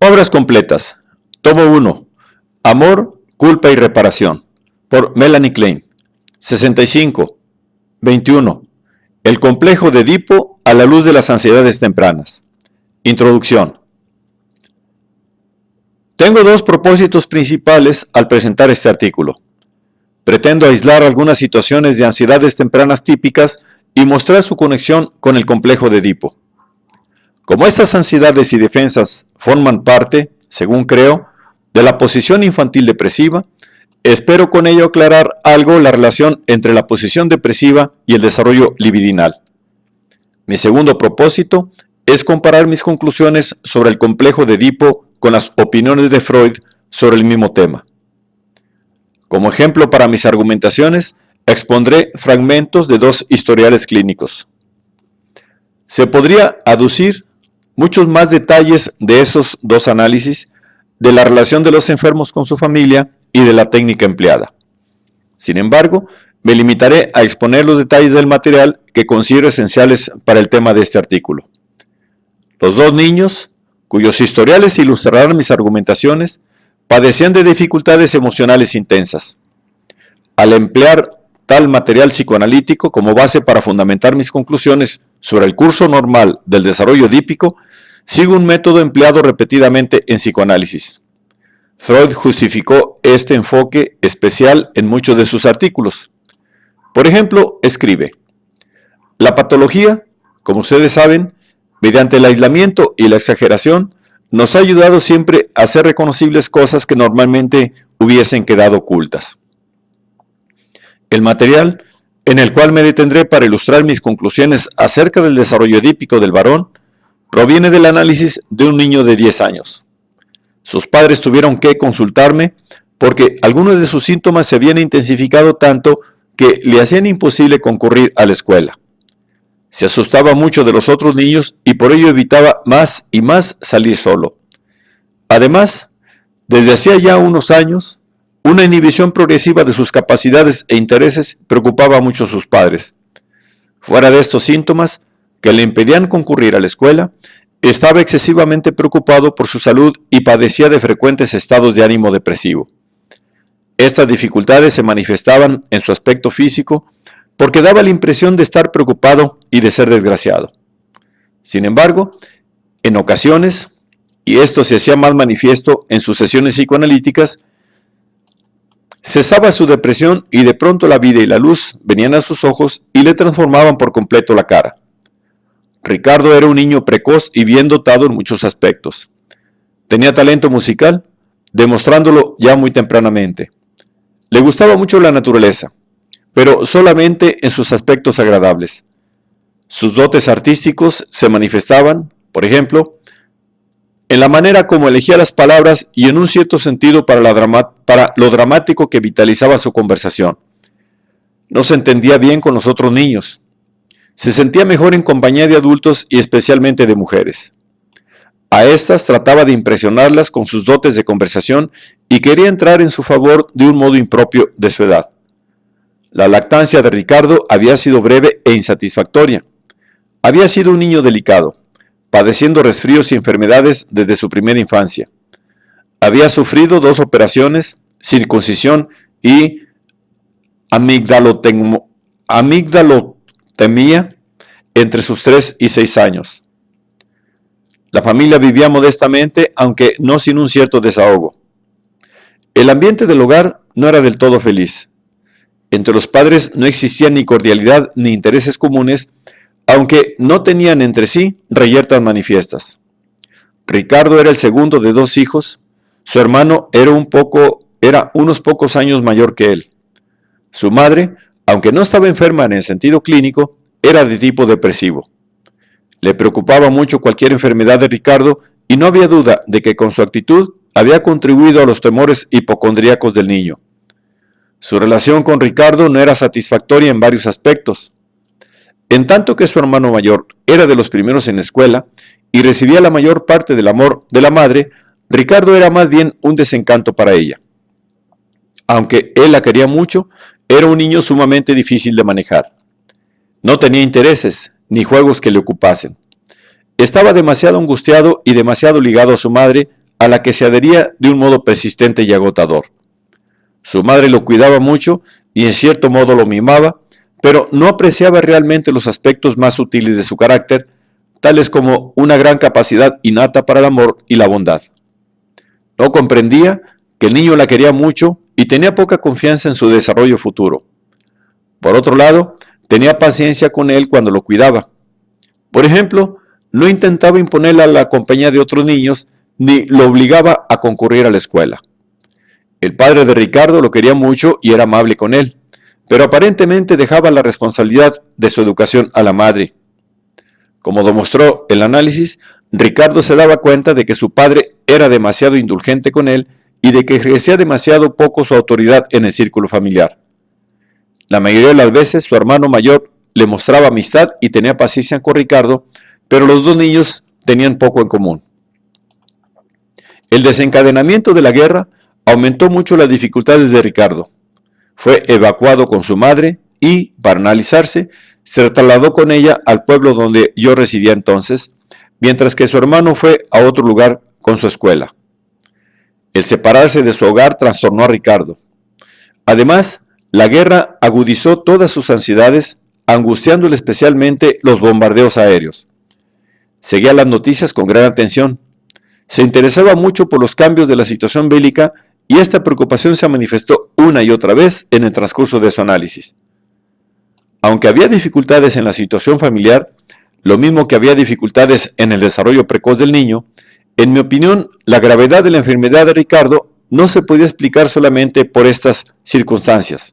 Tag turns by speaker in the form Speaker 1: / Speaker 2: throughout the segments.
Speaker 1: Obras completas. Tomo 1. Amor, culpa y reparación. Por Melanie Klein. 65. 21. El complejo de Edipo a la luz de las ansiedades tempranas. Introducción. Tengo dos propósitos principales al presentar este artículo. Pretendo aislar algunas situaciones de ansiedades tempranas típicas y mostrar su conexión con el complejo de Edipo. Como estas ansiedades y defensas forman parte, según creo, de la posición infantil depresiva, espero con ello aclarar algo la relación entre la posición depresiva y el desarrollo libidinal. Mi segundo propósito es comparar mis conclusiones sobre el complejo de Edipo con las opiniones de Freud sobre el mismo tema. Como ejemplo para mis argumentaciones, expondré fragmentos de dos historiales clínicos. Se podría aducir muchos más detalles de esos dos análisis, de la relación de los enfermos con su familia y de la técnica empleada. Sin embargo, me limitaré a exponer los detalles del material que considero esenciales para el tema de este artículo. Los dos niños, cuyos historiales ilustrarán mis argumentaciones, padecían de dificultades emocionales intensas. Al emplear tal material psicoanalítico como base para fundamentar mis conclusiones sobre el curso normal del desarrollo edípico, sigo un método empleado repetidamente en psicoanálisis. Freud justificó este enfoque especial en muchos de sus artículos. Por ejemplo, escribe: la patología, como ustedes saben, mediante el aislamiento y la exageración, nos ha ayudado siempre a hacer reconocibles cosas que normalmente hubiesen quedado ocultas. El material, en el cual me detendré para ilustrar mis conclusiones acerca del desarrollo edípico del varón, proviene del análisis de un niño de 10 años. Sus padres tuvieron que consultarme porque algunos de sus síntomas se habían intensificado tanto que le hacían imposible concurrir a la escuela. Se asustaba mucho de los otros niños y por ello evitaba más y más salir solo. Además, desde hacía ya unos años, una inhibición progresiva de sus capacidades e intereses preocupaba mucho a sus padres. Fuera de estos síntomas, que le impedían concurrir a la escuela, estaba excesivamente preocupado por su salud y padecía de frecuentes estados de ánimo depresivo. Estas dificultades se manifestaban en su aspecto físico porque daba la impresión de estar preocupado y de ser desgraciado. Sin embargo, en ocasiones, y esto se hacía más manifiesto en sus sesiones psicoanalíticas, cesaba su depresión y de pronto la vida y la luz venían a sus ojos y le transformaban por completo la cara. Ricardo era un niño precoz y bien dotado en muchos aspectos. Tenía talento musical, demostrándolo ya muy tempranamente. Le gustaba mucho la naturaleza, pero solamente en sus aspectos agradables. Sus dotes artísticos se manifestaban, por ejemplo, en la manera como elegía las palabras y en un cierto sentido para lo dramático que vitalizaba su conversación. No se entendía bien con los otros niños. Se sentía mejor en compañía de adultos y especialmente de mujeres. A estas trataba de impresionarlas con sus dotes de conversación y quería entrar en su favor de un modo impropio de su edad. La lactancia de Ricardo había sido breve e insatisfactoria. Había sido un niño delicado, padeciendo resfríos y enfermedades desde su primera infancia. Había sufrido 2 operaciones, circuncisión y amigdalotomía entre sus 3 y 6 años. La familia vivía modestamente, aunque no sin un cierto desahogo. El ambiente del hogar no era del todo feliz. Entre los padres no existía ni cordialidad ni intereses comunes, aunque no tenían entre sí reyertas manifiestas. Ricardo era el segundo de 2 hijos. Su hermano era unos pocos años mayor que él. Su madre, aunque no estaba enferma en el sentido clínico, era de tipo depresivo. Le preocupaba mucho cualquier enfermedad de Ricardo y no había duda de que con su actitud había contribuido a los temores hipocondríacos del niño. Su relación con Ricardo no era satisfactoria en varios aspectos. En tanto que su hermano mayor era de los primeros en la escuela y recibía la mayor parte del amor de la madre, Ricardo era más bien un desencanto para ella. Aunque él la quería mucho, era un niño sumamente difícil de manejar. No tenía intereses ni juegos que le ocupasen. Estaba demasiado angustiado y demasiado ligado a su madre, a la que se adhería de un modo persistente y agotador. Su madre lo cuidaba mucho y en cierto modo lo mimaba, pero no apreciaba realmente los aspectos más sutiles de su carácter, tales como una gran capacidad innata para el amor y la bondad. No comprendía que el niño la quería mucho y tenía poca confianza en su desarrollo futuro. Por otro lado, tenía paciencia con él cuando lo cuidaba. Por ejemplo, no intentaba imponerle a la compañía de otros niños ni lo obligaba a concurrir a la escuela. El padre de Ricardo lo quería mucho y era amable con él, pero aparentemente dejaba la responsabilidad de su educación a la madre. Como demostró el análisis, Ricardo se daba cuenta de que su padre era demasiado indulgente con él y de que ejercía demasiado poco su autoridad en el círculo familiar. La mayoría de las veces su hermano mayor le mostraba amistad y tenía paciencia con Ricardo, pero los dos niños tenían poco en común. El desencadenamiento de la guerra aumentó mucho las dificultades de Ricardo. Fue evacuado con su madre y, para analizarse, se trasladó con ella al pueblo donde yo residía entonces, mientras que su hermano fue a otro lugar con su escuela. El separarse de su hogar trastornó a Ricardo. Además, la guerra agudizó todas sus ansiedades, angustiándole especialmente los bombardeos aéreos. Seguía las noticias con gran atención. Se interesaba mucho por los cambios de la situación bélica y esta preocupación se manifestó una y otra vez en el transcurso de su análisis. Aunque había dificultades en la situación familiar, lo mismo que había dificultades en el desarrollo precoz del niño, en mi opinión, la gravedad de la enfermedad de Ricardo no se podía explicar solamente por estas circunstancias.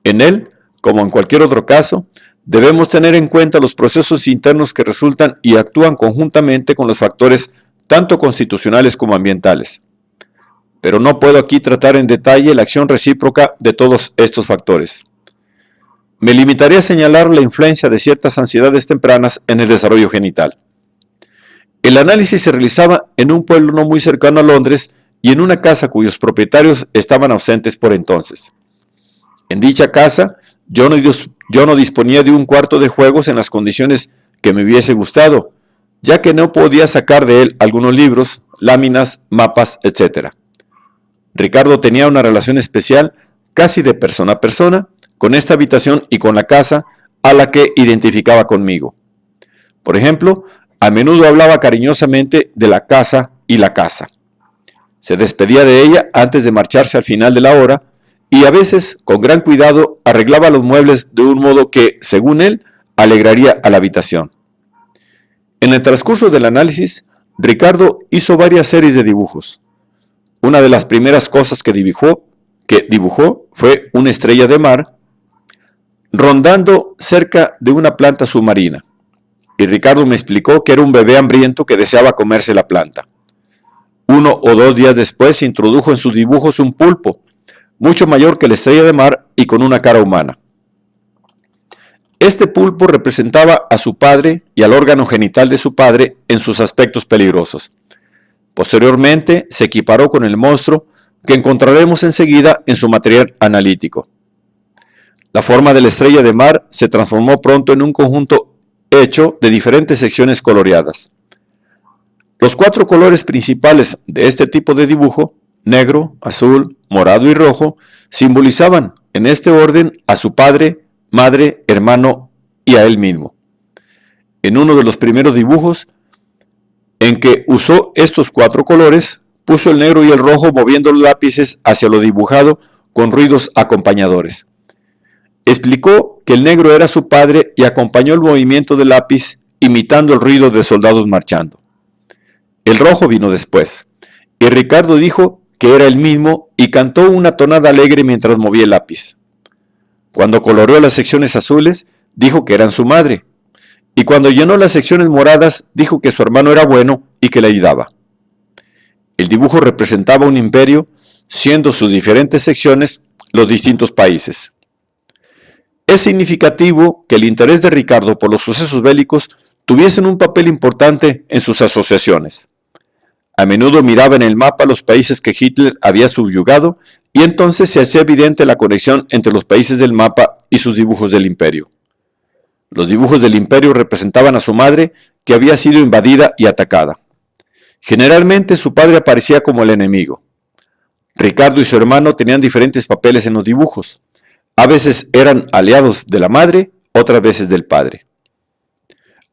Speaker 1: En él, como en cualquier otro caso, debemos tener en cuenta los procesos internos que resultan y actúan conjuntamente con los factores tanto constitucionales como ambientales. Pero no puedo aquí tratar en detalle la acción recíproca de todos estos factores. Me limitaré a señalar la influencia de ciertas ansiedades tempranas en el desarrollo genital. El análisis se realizaba en un pueblo no muy cercano a Londres y en una casa cuyos propietarios estaban ausentes por entonces. En dicha casa, yo no disponía de un cuarto de juegos en las condiciones que me hubiese gustado, ya que no podía sacar de él algunos libros, láminas, mapas, etc. Ricardo tenía una relación especial, casi de persona a persona, con esta habitación y con la casa, a la que identificaba conmigo. Por ejemplo, a menudo hablaba cariñosamente de la casa y la casa. Se despedía de ella antes de marcharse al final de la hora y a veces, con gran cuidado, arreglaba los muebles de un modo que, según él, alegraría a la habitación. En el transcurso del análisis, Ricardo hizo varias series de dibujos. Una de las primeras cosas que dibujó fue una estrella de mar rondando cerca de una planta submarina. Y Ricardo me explicó que era un bebé hambriento que deseaba comerse la planta. 1 o 2 días después se introdujo en sus dibujos un pulpo, mucho mayor que la estrella de mar y con una cara humana. Este pulpo representaba a su padre y al órgano genital de su padre en sus aspectos peligrosos. Posteriormente se equiparó con el monstruo que encontraremos enseguida en su material analítico. La forma de la estrella de mar se transformó pronto en un conjunto hecho de diferentes secciones coloreadas. Los 4 colores principales de este tipo de dibujo, negro, azul, morado y rojo, simbolizaban en este orden a su padre, madre, hermano y a él mismo. En uno de los primeros dibujos en que usó estos 4 colores, puso el negro y el rojo moviendo los lápices hacia lo dibujado con ruidos acompañadores. Explicó que el negro era su padre y acompañó el movimiento del lápiz imitando el ruido de soldados marchando. El rojo vino después, y Ricardo dijo que era el mismo y cantó una tonada alegre mientras movía el lápiz. Cuando coloreó las secciones azules, dijo que eran su madre, y cuando llenó las secciones moradas, dijo que su hermano era bueno y que le ayudaba. El dibujo representaba un imperio, siendo sus diferentes secciones los distintos países. Es significativo que el interés de Ricardo por los sucesos bélicos tuviesen un papel importante en sus asociaciones. A menudo miraba en el mapa los países que Hitler había subyugado y entonces se hacía evidente la conexión entre los países del mapa y sus dibujos del imperio. Los dibujos del imperio representaban a su madre que había sido invadida y atacada. Generalmente su padre aparecía como el enemigo. Ricardo y su hermano tenían diferentes papeles en los dibujos. A veces eran aliados de la madre, otras veces del padre.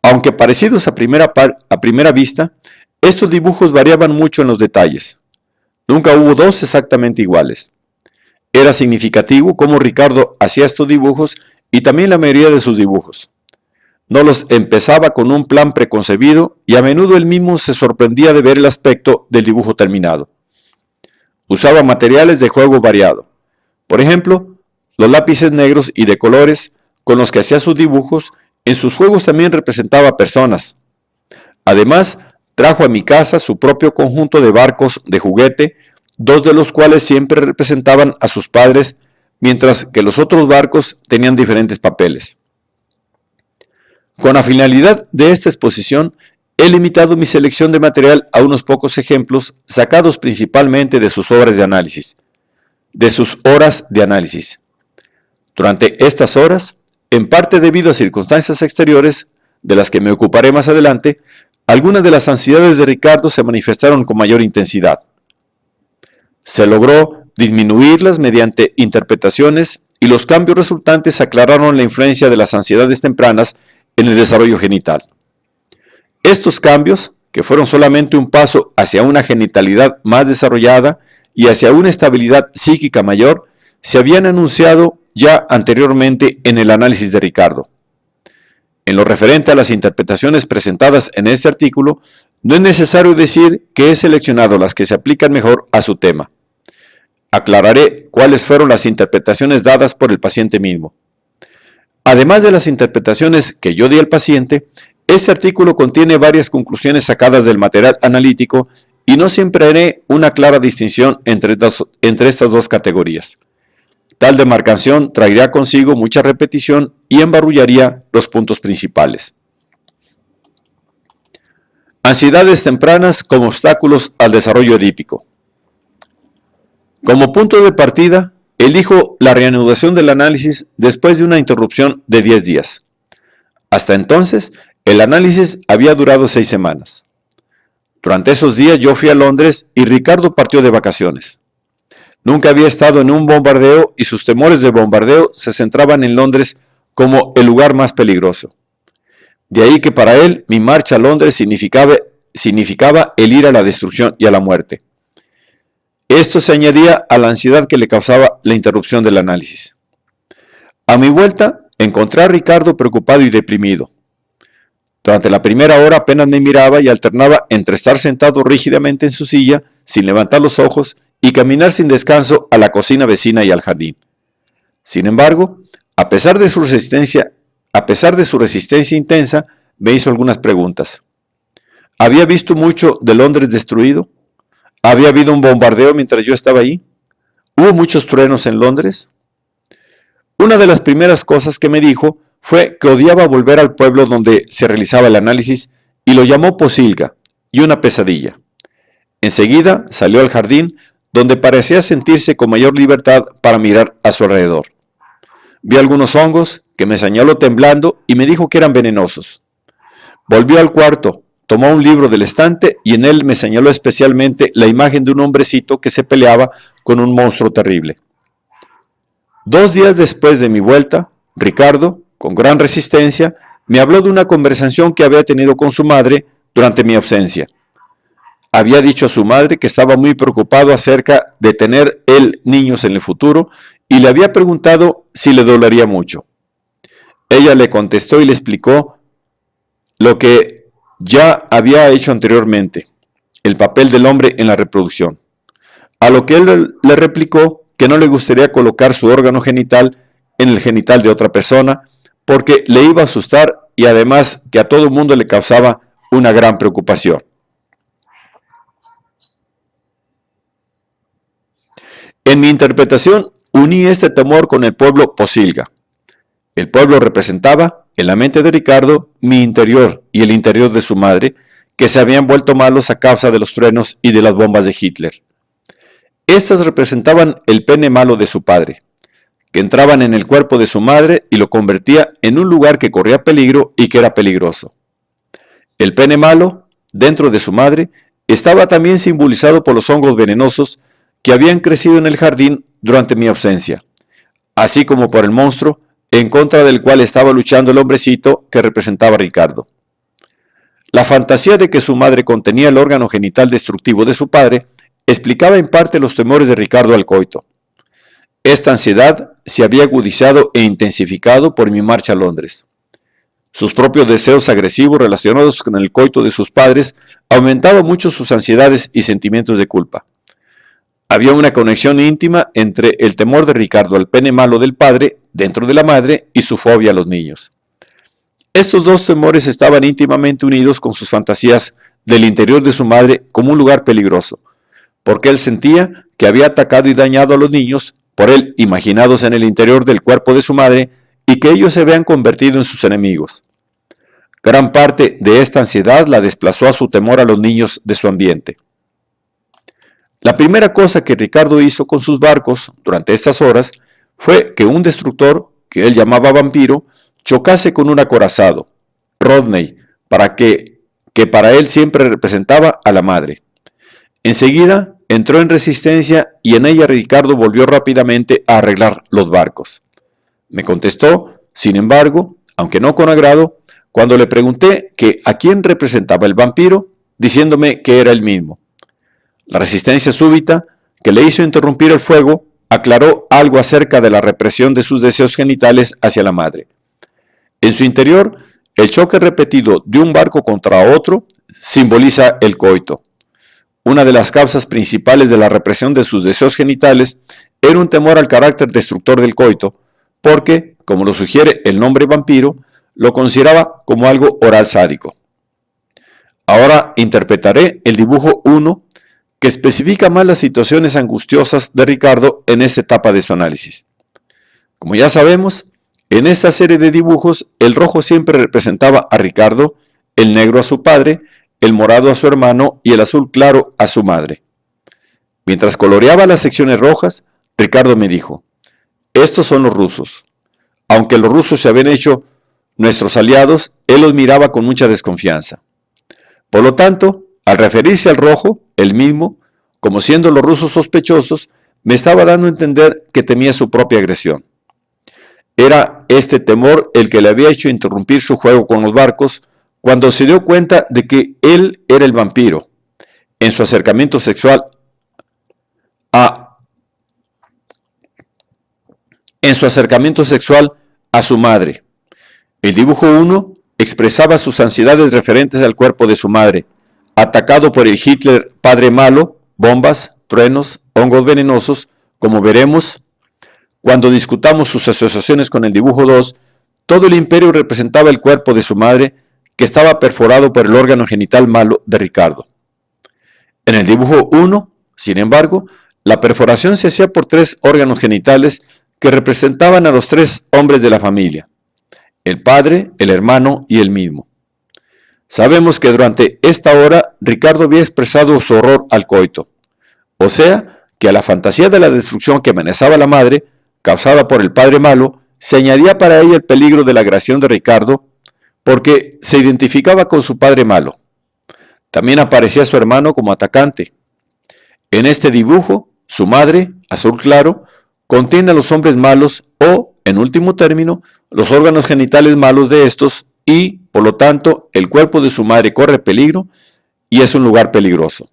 Speaker 1: Aunque parecidos a primera vista, estos dibujos variaban mucho en los detalles. Nunca hubo dos exactamente iguales. Era significativo cómo Ricardo hacía estos dibujos y también la mayoría de sus dibujos. No los empezaba con un plan preconcebido y a menudo él mismo se sorprendía de ver el aspecto del dibujo terminado. Usaba materiales de juego variado. Por ejemplo, los lápices negros y de colores con los que hacía sus dibujos, en sus juegos también representaba personas. Además, trajo a mi casa su propio conjunto de barcos de juguete, dos de los cuales siempre representaban a sus padres, mientras que los otros barcos tenían diferentes papeles. Con la finalidad de esta exposición, he limitado mi selección de material a unos pocos ejemplos sacados principalmente de sus horas de análisis. Durante estas horas, en parte debido a circunstancias exteriores, de las que me ocuparé más adelante, algunas de las ansiedades de Ricardo se manifestaron con mayor intensidad. Se logró disminuirlas mediante interpretaciones y los cambios resultantes aclararon la influencia de las ansiedades tempranas en el desarrollo genital. Estos cambios, que fueron solamente un paso hacia una genitalidad más desarrollada y hacia una estabilidad psíquica mayor, se habían anunciado ya anteriormente en el análisis de Ricardo. En lo referente a las interpretaciones presentadas en este artículo, no es necesario decir que he seleccionado las que se aplican mejor a su tema. Aclararé cuáles fueron las interpretaciones dadas por el paciente mismo. Además de las interpretaciones que yo di al paciente, este artículo contiene varias conclusiones sacadas del material analítico y no siempre haré una clara distinción entre estas dos categorías. Tal demarcación traería consigo mucha repetición y embarullaría los puntos principales. Ansiedades tempranas como obstáculos al desarrollo edípico. Como punto de partida, elijo la reanudación del análisis después de una interrupción de 10 días. Hasta entonces, el análisis había durado 6 semanas. Durante esos días yo fui a Londres y Ricardo partió de vacaciones. Nunca había estado en un bombardeo y sus temores de bombardeo se centraban en Londres como el lugar más peligroso. De ahí que para él mi marcha a Londres significaba el ir a la destrucción y a la muerte. Esto se añadía a la ansiedad que le causaba la interrupción del análisis. A mi vuelta, encontré a Ricardo preocupado y deprimido. Durante la primera hora apenas me miraba y alternaba entre estar sentado rígidamente en su silla, sin levantar los ojos, y caminar sin descanso a la cocina vecina y al jardín. Sin embargo, a pesar de su resistencia intensa, me hizo algunas preguntas. ¿Había visto mucho de Londres destruido? ¿Había habido un bombardeo mientras yo estaba ahí? ¿Hubo muchos truenos en Londres? Una de las primeras cosas que me dijo fue que odiaba volver al pueblo donde se realizaba el análisis y lo llamó posilga y una pesadilla. Enseguida salió al jardín, donde parecía sentirse con mayor libertad para mirar a su alrededor. Vi algunos hongos que me señaló temblando y me dijo que eran venenosos. Volvió al cuarto, tomó un libro del estante y en él me señaló especialmente la imagen de un hombrecito que se peleaba con un monstruo terrible. 2 días después de mi vuelta, Ricardo, con gran resistencia, me habló de una conversación que había tenido con su madre durante mi ausencia. Había dicho a su madre que estaba muy preocupado acerca de tener él niños en el futuro y le había preguntado si le dolería mucho. Ella le contestó y le explicó lo que ya había hecho anteriormente, el papel del hombre en la reproducción. A lo que él le replicó que no le gustaría colocar su órgano genital en el genital de otra persona porque le iba a asustar y además que a todo el mundo le causaba una gran preocupación. En mi interpretación, uní este temor con el pueblo posilga. El pueblo representaba, en la mente de Ricardo, mi interior y el interior de su madre, que se habían vuelto malos a causa de los truenos y de las bombas de Hitler. Estas representaban el pene malo de su padre, que entraban en el cuerpo de su madre y lo convertía en un lugar que corría peligro y que era peligroso. El pene malo, dentro de su madre, estaba también simbolizado por los hongos venenosos que habían crecido en el jardín durante mi ausencia, así como por el monstruo en contra del cual estaba luchando el hombrecito que representaba a Ricardo. La fantasía de que su madre contenía el órgano genital destructivo de su padre explicaba en parte los temores de Ricardo al coito. Esta ansiedad se había agudizado e intensificado por mi marcha a Londres. Sus propios deseos agresivos relacionados con el coito de sus padres aumentaban mucho sus ansiedades y sentimientos de culpa. Había una conexión íntima entre el temor de Ricardo al pene malo del padre dentro de la madre y su fobia a los niños. Estos dos temores estaban íntimamente unidos con sus fantasías del interior de su madre como un lugar peligroso, porque él sentía que había atacado y dañado a los niños por él imaginados en el interior del cuerpo de su madre y que ellos se habían convertido en sus enemigos. Gran parte de esta ansiedad la desplazó a su temor a los niños de su ambiente. La primera cosa que Ricardo hizo con sus barcos durante estas horas fue que un destructor, que él llamaba vampiro, chocase con un acorazado, Rodney, que para él siempre representaba a la madre. Enseguida entró en resistencia y en ella Ricardo volvió rápidamente a arreglar los barcos. Me contestó, sin embargo, aunque no con agrado, cuando le pregunté que a quién representaba el vampiro, diciéndome que era él mismo. La resistencia súbita, que le hizo interrumpir el fuego, aclaró algo acerca de la represión de sus deseos genitales hacia la madre. En su interior, el choque repetido de un barco contra otro simboliza el coito. Una de las causas principales de la represión de sus deseos genitales era un temor al carácter destructor del coito, porque, como lo sugiere el nombre vampiro, lo consideraba como algo oral sádico. Ahora interpretaré el dibujo 1, que especifica más las situaciones angustiosas de Ricardo en esta etapa de su análisis. Como ya sabemos, en esta serie de dibujos, el rojo siempre representaba a Ricardo, el negro a su padre, el morado a su hermano y el azul claro a su madre. Mientras coloreaba las secciones rojas, Ricardo me dijo: estos son los rusos. Aunque los rusos se habían hecho nuestros aliados, él los miraba con mucha desconfianza. Por lo tanto, al referirse al rojo, él mismo, como siendo los rusos sospechosos, me estaba dando a entender que temía su propia agresión. Era este temor el que le había hecho interrumpir su juego con los barcos cuando se dio cuenta de que él era el vampiro en su acercamiento sexual a su madre. El dibujo 1 expresaba sus ansiedades referentes al cuerpo de su madre, atacado por el Hitler padre malo, bombas, truenos, hongos venenosos, como veremos. Cuando discutamos sus asociaciones con el dibujo 2, todo el imperio representaba el cuerpo de su madre, que estaba perforado por el órgano genital malo de Ricardo. En el dibujo 1, sin embargo, la perforación se hacía por 3 órganos genitales que representaban a los 3 hombres de la familia: el padre, el hermano y el mismo. Sabemos que durante esta hora Ricardo había expresado su horror al coito, o sea, que a la fantasía de la destrucción que amenazaba a la madre, causada por el padre malo, se añadía para ella el peligro de la agresión de Ricardo, porque se identificaba con su padre malo. También aparecía su hermano como atacante. En este dibujo, su madre, azul claro, contiene a los hombres malos o, en último término, los órganos genitales malos de estos y, por lo tanto, el cuerpo de su madre corre peligro y es un lugar peligroso.